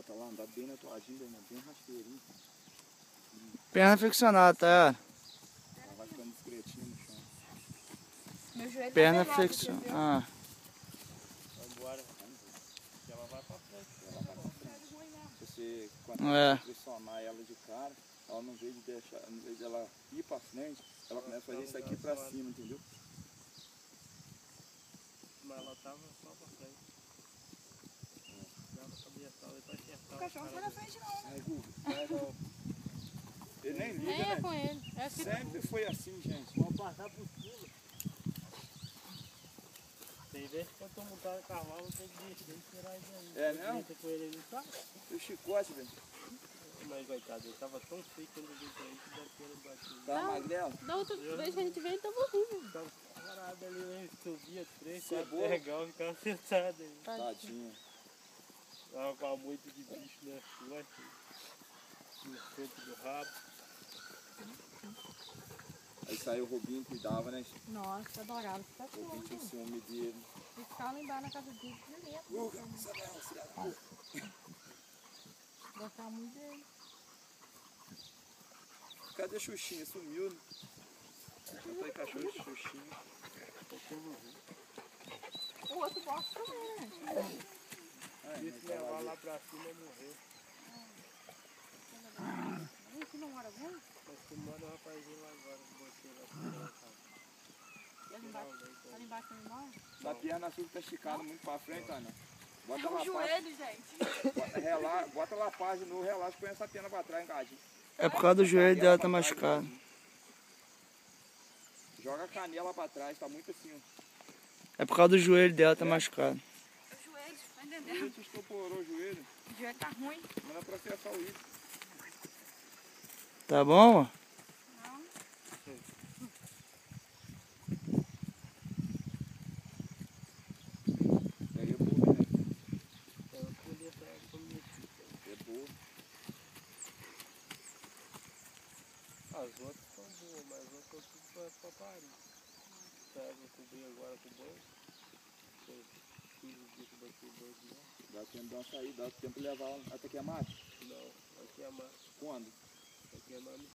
Bota lá, andar bem na toadinha, bem rasteirinho. Perna flexionada, tá? Ela vai ficando discretinha no chão. Meu joelho Perna tá pelado, flexionada. Vai embora. Ela vai pra frente. Ela vai pra frente. Se você, quando pressionar ela de cara, ela não vez de deixar, em vez de ela ir pra frente, ela começa a fazer isso aqui pra cima, entendeu? Mas ela tava só pra frente. Ela sabia só, ele vai acertar. O cachorro não sai na frente não. Ai, Guga, vai não. Ele nem liga, Nem é né? com ele. É assim. Sempre foi assim, gente. Vamos passar por cima. Tem vezes que eu tô montando a cavalo, eu tenho que tirar ele aí. É mesmo? Com ele, ele tá. E o chicote, velho? Mas coitado, ele tava tão feio quando eu veio pra ele que deve ter ele batido. Tá magrelo? Da outra vez que a gente veio, ele tava horrível. Tava parado ali, né? Subia 3, 4 Cebola? legal, ficava sentado aí. Tadinho. Tava com a moita de bicho, né? No centro do rabo. Aí saiu o Robinho, cuidava, né? Nossa, adorava. Tá O Robinho tinha tudo. ciúme dele. E ficava lá embaixo na casa dele. Guga, Isabel, cidade. Gostava muito dele. Cadê a Xuxinha? Sumiu, né? Botou aí cachorro de Xuxinha. O outro gosta também, né? E se levar lá pra cima, morreu. Esse não mora bem? Nós filmando o rapazinho lá agora, botei lá pra casa. Ali embaixo também mora? Da perna sua tá esticada muito pra frente, Ana. Bota É lá o joelho, gente. bota lá a paz de novo, relaxa, põe essa perna pra trás, engadinho. É por causa do joelho dela tá machucado. Joga a canela pra trás, tá muito assim, ó. É por causa do joelho dela tá machucado. O joelho, tá O entendendo? joelho te estoporou o joelho. O joelho tá ruim. Manda processar o isso. Tá bom? Não. Aí é boa, né? Eu colhi pra comer. É boa. As outras são boas, mas as outras tudo pra Paris. Pega o cobrir agora com o banho. Tem 15 dias que eu botei banho de novo. Dá tempo de uma saída, dá tempo de levar ela até que é mato. Não, vai queimar. Quando? Vai queimar no